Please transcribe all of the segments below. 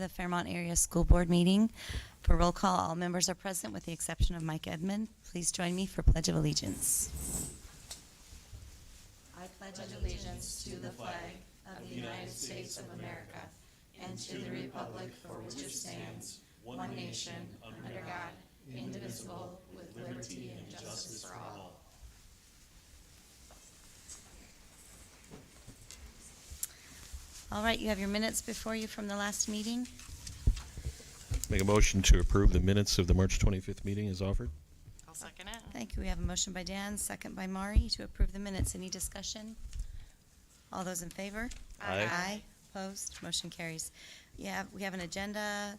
the Fairmont Area School Board meeting. For roll call, all members are present with the exception of Mike Edmond. Please join me for Pledge of Allegiance. I pledge allegiance to the flag of the United States of America and to the republic for which it stands, one nation, under God, indivisible, with liberty and justice for all. All right, you have your minutes before you from the last meeting. Make a motion to approve the minutes of the March 25th meeting as offered. I'll second it. Thank you. We have a motion by Dan, second by Mari to approve the minutes. Any discussion? All those in favor? Aye. Aye. Opposed? Motion carries. Yeah, we have an agenda.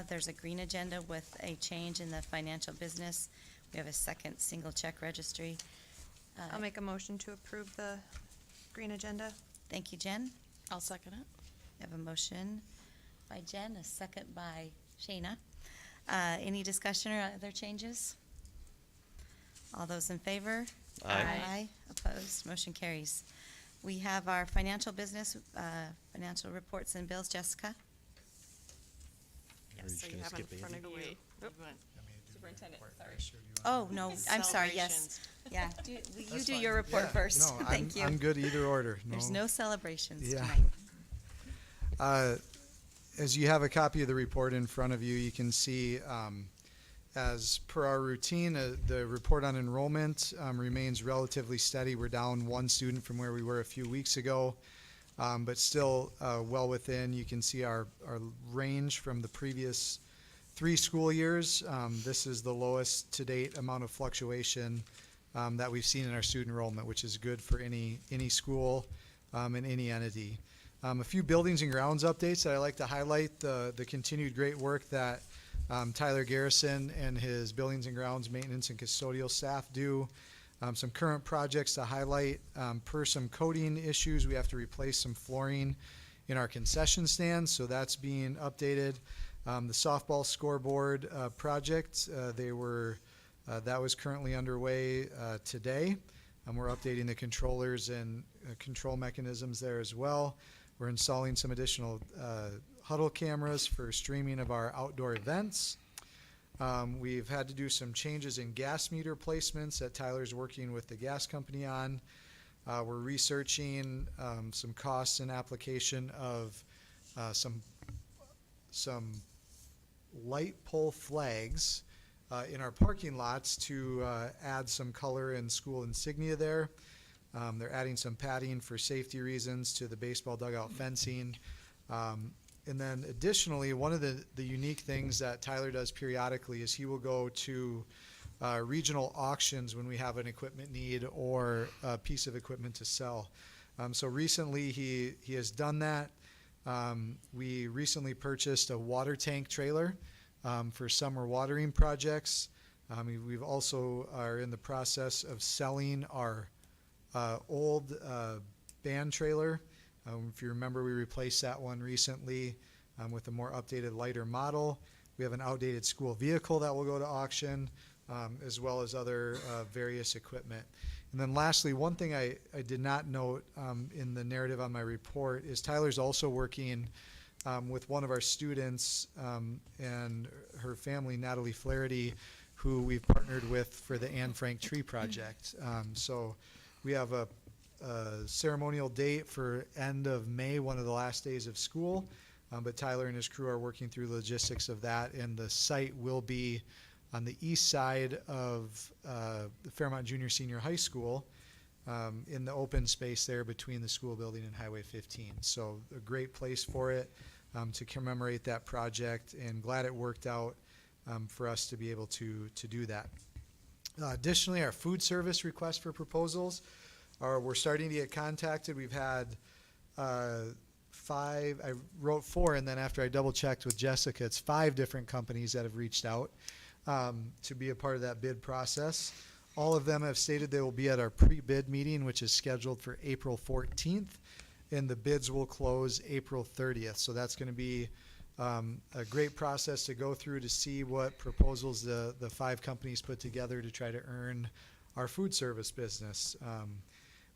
There's a green agenda with a change in the financial business. We have a second single check registry. I'll make a motion to approve the green agenda. Thank you, Jen. I'll second it. We have a motion by Jen, a second by Shayna. Any discussion or other changes? All those in favor? Aye. Opposed? Motion carries. We have our financial business, financial reports and bills. Jessica? Or are you Yes, just so you gonna have in skip front Andy? of you. Wait. Oop. Superintendent, sorry. Oh, no, I'm sorry, yes. Yeah, you That's do fine. your report Yeah, first. No, Thank you. I'm good either order. There's no celebrations Yeah. tonight. As you have a copy of the report in front of you, you can see, as per our routine, the report on enrollment remains relatively steady. We're down one student from where we were a few weeks ago, but still well within. You can see our range from the previous 3 school years. This is the lowest to date amount of fluctuation that we've seen in our student enrollment, which is good for any school and any entity. A few buildings and grounds updates that I like to highlight, the continued great work that Tyler Garrison and his buildings and grounds maintenance and custodial staff do. Some current projects to highlight, per some coding issues, we have to replace some flooring in our concession stands, so that's being updated. The softball scoreboard project, that was currently underway today. We're updating the controllers and control mechanisms there as well. We're installing some additional huddle cameras for streaming of our outdoor events. We've had to do some changes in gas meter placements that Tyler's working with the gas company on. We're researching some costs and application of some light pole flags in our parking lots to add some color and school insignia there. They're adding some padding for safety reasons to the baseball dugout fencing. And then additionally, one of the unique things that Tyler does periodically is he will go to regional auctions when we have an equipment need or a piece of equipment to sell. So recently he has done that. We recently purchased a water tank trailer for summer watering projects. We've also are in the process of selling our old band trailer. If you remember, we replaced that one recently with a more updated, lighter model. We have an outdated school vehicle that will go to auction, as well as other various equipment. And then lastly, one thing I did not note in the narrative on my report is Tyler's also working with one of our students and her family, Natalie Flaherty, who we've partnered with for the Anne Frank Tree Project. So we have a ceremonial date for end of May, one of the last days of school, but Tyler and his crew are working through logistics of that, and the site will be on the east side of the Fairmont Junior Senior High School in the open space there between the school building and Highway 15. So a great place for it to commemorate that project, and glad it worked out for us to be able to do that. Additionally, our food service request for proposals we're starting to get contacted. We've had 5, I wrote 4, and then after I double checked with Jessica, it's 5 different companies that have reached out to be a part of that bid process. All of them have stated they will be at our pre-bid meeting, which is scheduled for April 14th, and the bids will close April 30th. So that's going to be a great process to go through to see what proposals the 5 companies put together to try to earn our food service business.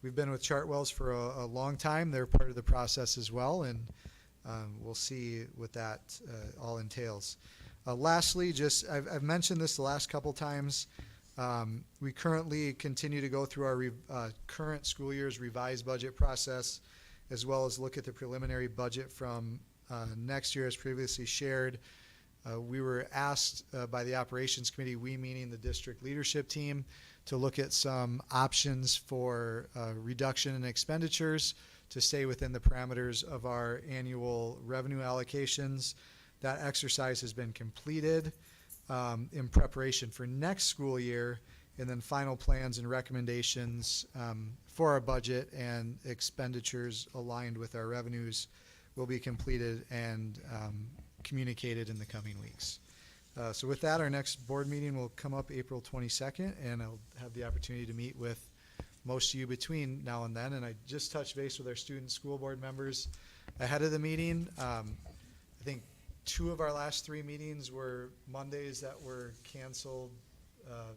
We've been with Chartwells for a long time. They're part of the process as well, and we'll see what that all entails. Lastly, just I've mentioned this the last couple times. We currently continue to go through our current school year's revised budget process, as well as look at the preliminary budget from next year as previously shared. We were asked by the operations committee, we meaning the district leadership team, to look at some options for reduction in expenditures to stay within the parameters of our annual revenue allocations. That exercise has been completed in preparation for next school year, and then final plans and recommendations for our budget and expenditures aligned with our revenues will be completed and communicated in the coming weeks. So with that, our next board meeting will come up April 22nd, and I'll have the opportunity to meet with most of you between now and then. And I just touched base with our student school board members ahead of the meeting. I think 2 of our last 3 meetings were Mondays that were canceled.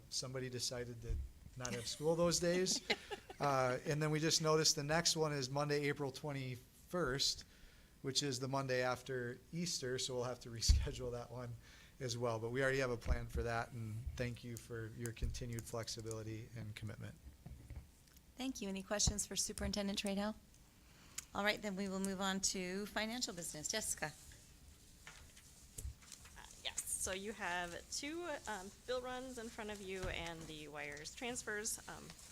Somebody decided to not have school those days. And then we just noticed the next one is Monday, April 21st, which is the Monday after Easter, so we'll have to reschedule that one as well. But we already have a plan for that, and thank you for your continued flexibility and commitment. Thank you. Any questions for Superintendent Treadwell? All right, then we will move on to financial business. Jessica? Yes, so you have 2 bill runs in front of you and the wires transfers,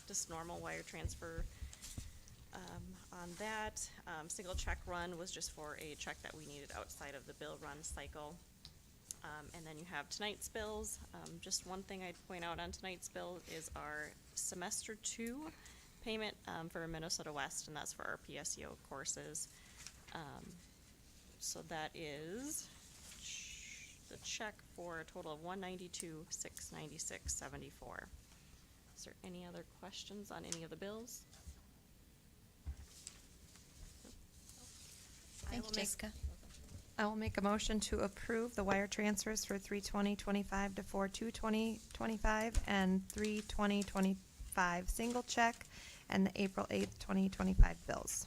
just normal wire transfer. On that, single check run was just for a check that we needed outside of the bill run cycle. And then you have tonight's bills. Just one thing I'd point out on tonight's bill is our semester 2 payment for Minnesota West, and that's for our PSEO courses. So that is the check for a total of $192,696.74. Is there any other questions on any of the bills? Thank you, Jessica. I will make a motion to approve the wire transfers for 3/20/25 to 4/2/2025 and 3/20/25 single check and the April 8th, 2025 bills.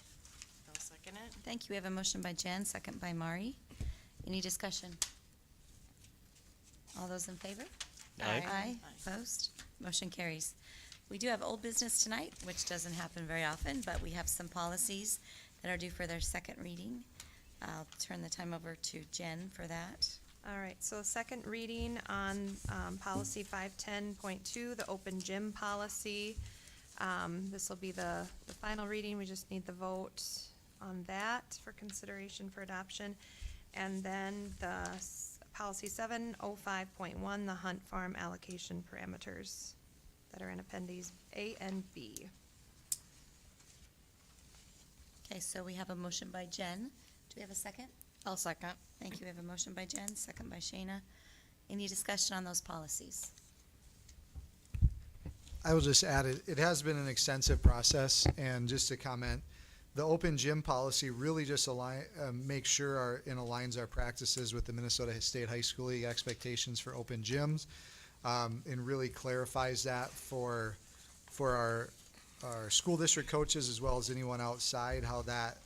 I'll second it. Thank you. We have a motion by Jen, second by Mari. Any discussion? All those in favor? Aye. Aye. Opposed? Motion carries. We do have old business tonight, which doesn't happen very often, but we have some policies that are due for their second reading. I'll turn the time over to Jen for that. All right, so second reading on policy 510.2, the open gym policy. This will be the final reading. We just need the vote on that for consideration for adoption. And then the policy 705.1, the hunt farm allocation parameters that are in appendices A and B. Okay, so we have a motion by Jen. Do we have a second? I'll second. Thank you. We have a motion by Jen, second by Shayna. Any discussion on those policies? I will just add, it has been an extensive process, and just to comment, the open gym policy really just makes sure aligns our practices with the Minnesota State High School League expectations for open gyms, and really clarifies that for our school district coaches as well as anyone outside, how that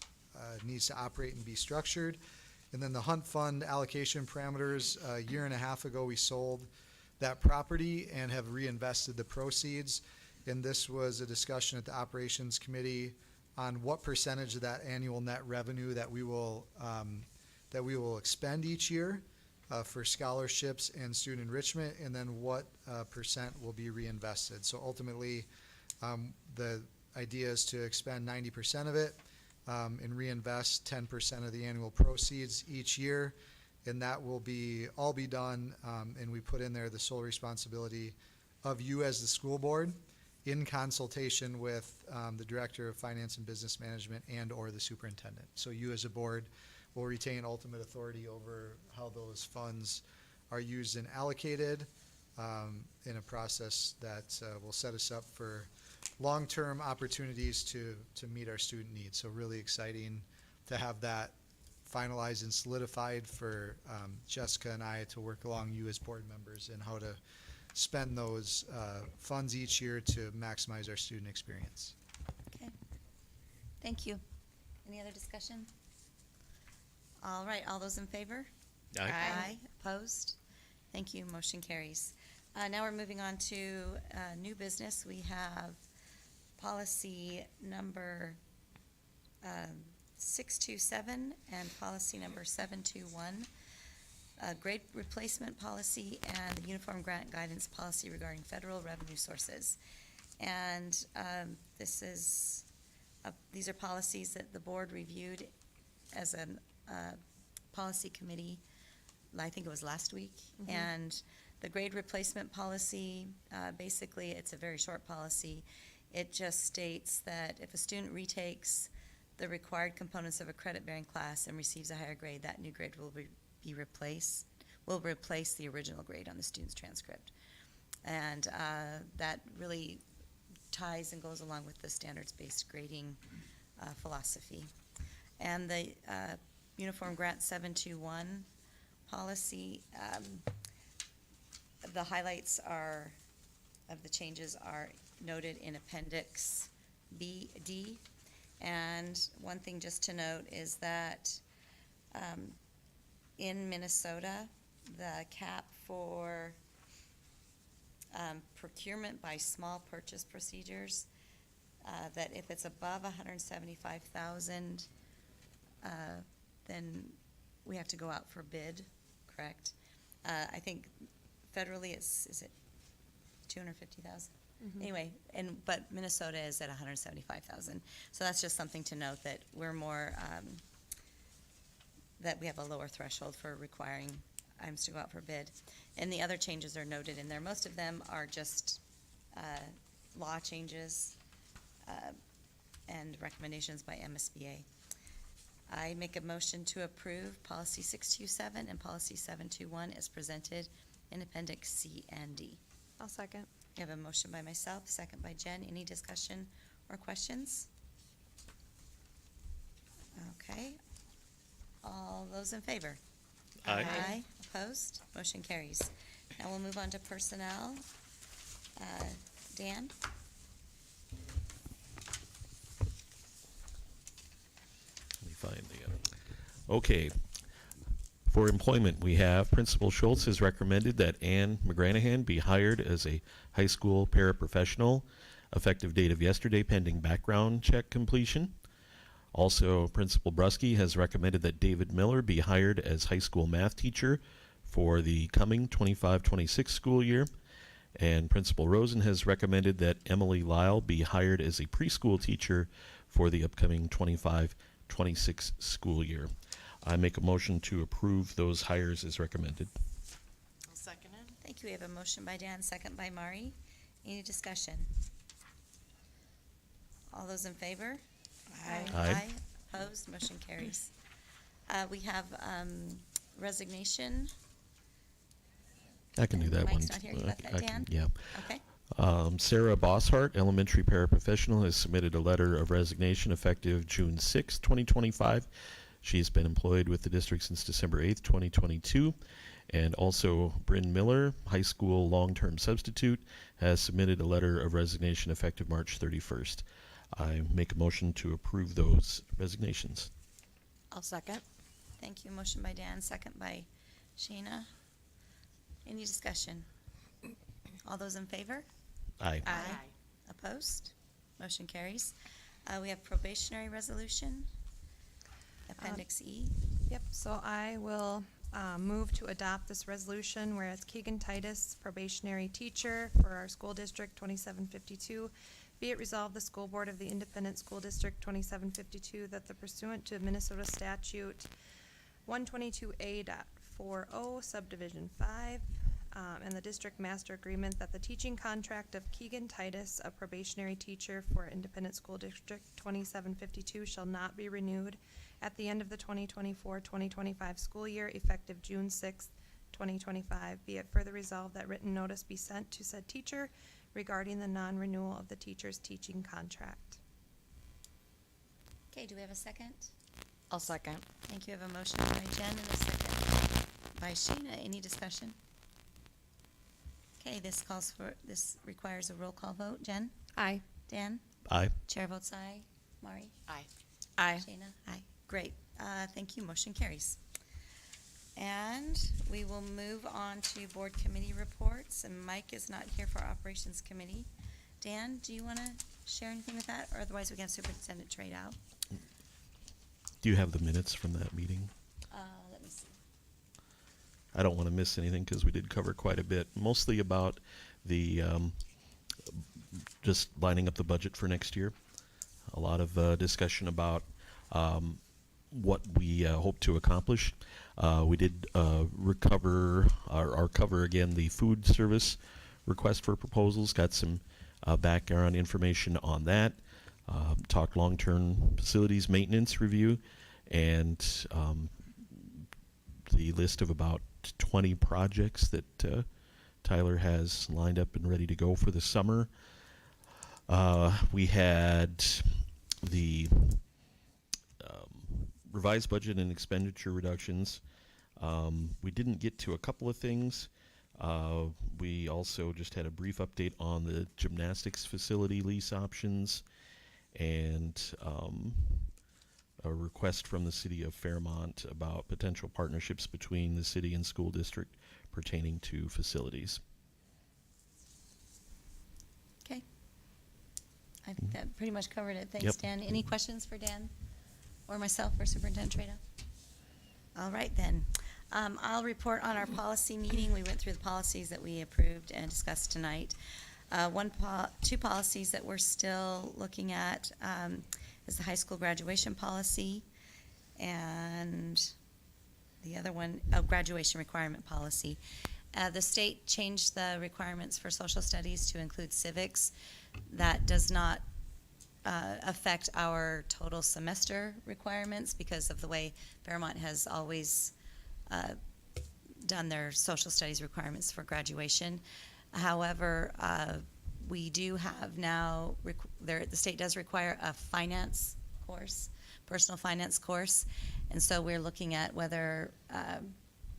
needs to operate and be structured. And then the hunt fund allocation parameters, a year and a half ago we sold that property and have reinvested the proceeds. And this was a discussion at the operations committee on what percentage of that annual net revenue that we will expend each year for scholarships and student enrichment, and then what percent will be reinvested. So ultimately, the idea is to expend 90% of it and reinvest 10% of the annual proceeds each year, and that will all be done, and we put in there the sole responsibility of you as the school board in consultation with the Director of Finance and Business Management and or the superintendent. So you as a board will retain ultimate authority over how those funds are used and allocated in a process that will set us up for long-term opportunities to meet our student needs. So really exciting to have that finalized and solidified for Jessica and I to work along you as board members and how to spend those funds each year to maximize our student experience. Okay. Thank you. Any other discussion? All right, all those in favor? Aye. Opposed? Thank you, motion carries. Now we're moving on to new business. We have policy number 627 and policy number 721, grade replacement policy and the uniform grant guidance policy regarding federal revenue sources. And these are policies that the board reviewed as a policy committee, I think it was last week. Mhm. And the grade replacement policy, basically, it's a very short policy. It just states that if a student retakes the required components of a credit-bearing class and receives a higher grade, that new grade will replace the original grade on the student's transcript. And that really ties and goes along with the standards-based grading philosophy. And the Uniform Grant 721 policy, the highlights of the changes are noted in Appendix D. And one thing just to note is that in Minnesota, the cap for procurement by small purchase procedures, that if it's above $175,000, then we have to go out for bid, correct? I think federally is it 250,000? Mhm. Anyway, but Minnesota is at 175,000. So that's just something to note, that we're more, that we have a lower threshold for requiring items to go out for bid. And the other changes are noted in there. Most of them are just law changes and recommendations by MSBA. I make a motion to approve policy 627 and policy 721 as presented in Appendix C and D. I'll second. I have a motion by myself, second by Jen. Any discussion or questions? Okay. All those in favor? Aye. Opposed? Motion carries. Now we'll move on to personnel. Dan? Let me find the okay. For employment, we have Principal Schultz has recommended that Ann McGranahan be hired as a high school paraprofessional, effective date of yesterday, pending background check completion. Also, Principal Brusky has recommended that David Miller be hired as high school math teacher for the coming 25-26 school year. And Principal Rosen has recommended that Emily Lyle be hired as a preschool teacher for the upcoming 25-26 school year. I make a motion to approve those hires as recommended. I'll second it. Thank you. We have a motion by Dan, second by Mari. Any discussion? All those in favor? Aye. Opposed? Motion carries. We have resignation. I can do that one. Mike's not here. You got that, Dan? Yeah. Okay. Sarah Bosshart, elementary paraprofessional, has submitted a letter of resignation effective June 6, 2025. She's been employed with the district since December 8th, 2022. And also Bryn Miller, high school long-term substitute, has submitted a letter of resignation effective March 31st. I make a motion to approve those resignations. I'll second. Thank you. Motion by Dan, second by Shayna. Any discussion? All those in favor? Aye. Opposed? Motion carries. We have probationary resolution, Appendix E. Yep, so I will move to adopt this resolution, whereas Keegan Titus, probationary teacher for our school district 2752, be it resolved, the school board of the Independent School District 2752, that the pursuant to Minnesota statute 122A.40 subdivision 5, and the district master agreement, that the teaching contract of Keegan Titus, a probationary teacher for Independent School District 2752, shall not be renewed at the end of the 2024-2025 school year, effective June 6, 2025. Be it further resolved that written notice be sent to said teacher regarding the non-renewal of the teacher's teaching contract. Okay, do we have a second? I'll second. Thank you. We have a motion by Jen and a second by Sheena. Any discussion? Okay, this requires a roll call vote. Jen? Aye. Dan? Aye. Chair votes aye. Mari? Aye. Shayna? Aye. Great. Thank you. Motion carries. And we will move on to board committee reports. And Mike is not here for Operations Committee. Dan, do you want to share anything with that? Or otherwise we can have Superintendent trade out. Do you have the minutes from that meeting? Let me see. I don't want to miss anything because we did cover quite a bit, mostly about the just lining up the budget for next year. A lot of discussion about what we hope to accomplish. We did recover or cover again the food service request for proposals. Got some background information on that. Talked long-term facilities maintenance review, and the list of about 20 projects that Tyler has lined up and ready to go for the summer. We had the revised budget and expenditure reductions. We didn't get to a couple of things. We also just had a brief update on the gymnastics facility lease options, and a request from the city of Fairmont about potential partnerships between the city and school district pertaining to facilities. Okay. I think that pretty much covered it. Thanks, Yep. Dan. Any questions for Dan or myself or Superintendent Trado? All right, then. I'll report on our policy meeting. We went through the policies that we approved and discussed tonight. Two policies that we're still looking at is the high school graduation policy, and the other one, graduation requirement policy. The state changed the requirements for social studies to include civics. That does not affect our total semester requirements because of the way Fairmont has always done their social studies requirements for graduation. However, we do have now, the state does require a finance course, personal finance course, and so we're looking at whether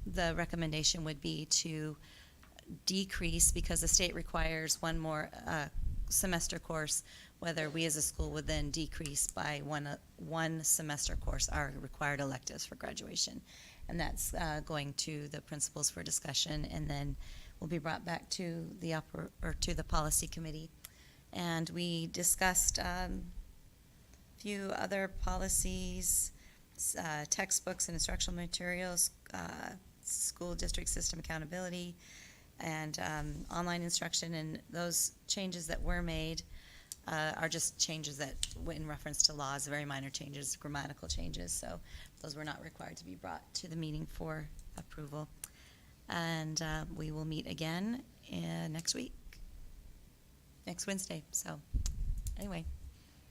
the recommendation would be to decrease, because the state requires one more semester course, whether we as a school would then decrease by one semester course our required electives for graduation. And that's going to the principals for discussion, and then will be brought back to the policy committee. And we discussed a few other policies, textbooks and instructional materials, school district system accountability, and online instruction. And those changes that were made are just changes that went in reference to laws, very minor changes, grammatical changes. So those were not required to be brought to the meeting for approval. And we will meet again next week, next Wednesday. So anyway,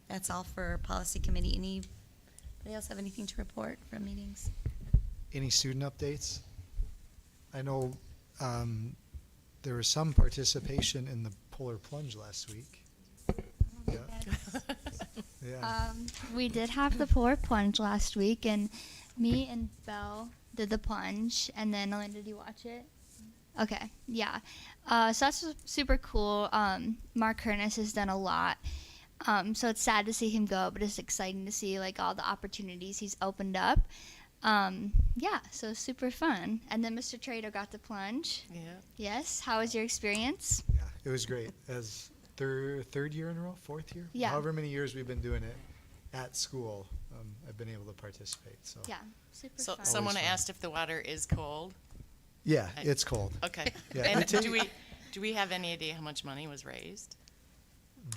that's all for policy committee. Anybody else have anything to report from meetings? Any student updates? I know there was some participation in the polar plunge last week. Yeah. Yeah. We did have the polar plunge last week, and me and Belle did the plunge, and then Alinda, did you watch it? Okay, yeah. So that's super cool. Mark Kernis has done a lot. So it's sad to see him go, but it's exciting to see like all the opportunities he's opened up. Yeah, so super fun. And then Mr. Trado got the plunge. Yeah. Yes. How was your experience? Yeah, it was great. As third year in a row, fourth year? Yeah. However many years we've been doing it at school, I've been able to participate. So Yeah, super So fun. someone fun. asked if the water is cold. yeah, it's cold. Okay. Yeah, And it ta- do we have any idea how much money was raised?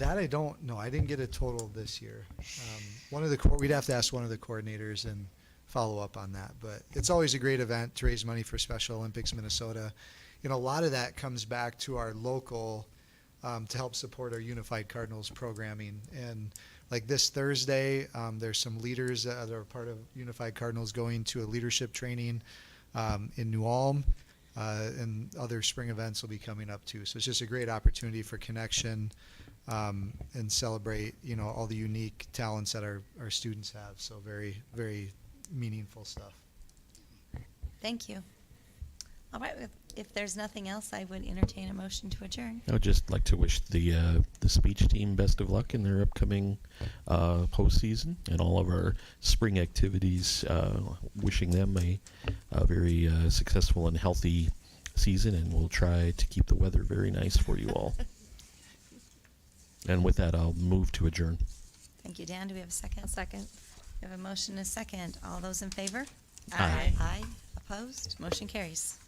That I don't know. I didn't get a total this year. We'd have to ask one of the coordinators and follow up on that. But it's always a great event to raise money for Special Olympics Minnesota. You know, a lot of that comes back to our local to help support our Unified Cardinals programming. And like this Thursday, there's some leaders that are part of Unified Cardinals going to a leadership training in New Ulm, and other spring events will be coming up too. So it's just a great opportunity for connection and celebrate, you know, all the unique talents that our students have. So very, very meaningful stuff. Thank you. All right, with If there's nothing else, I would entertain a motion to adjourn. I would just like to wish the speech team best of luck in their upcoming postseason and all of our spring activities. Wishing them a very successful and healthy season, and we'll try to keep the weather very nice for you all. And with that, I'll move to adjourn. Thank you, Dan. Do we have a second? A second. We have a motion and a second. All those in favor? Aye. Aye. Opposed? Motion carries.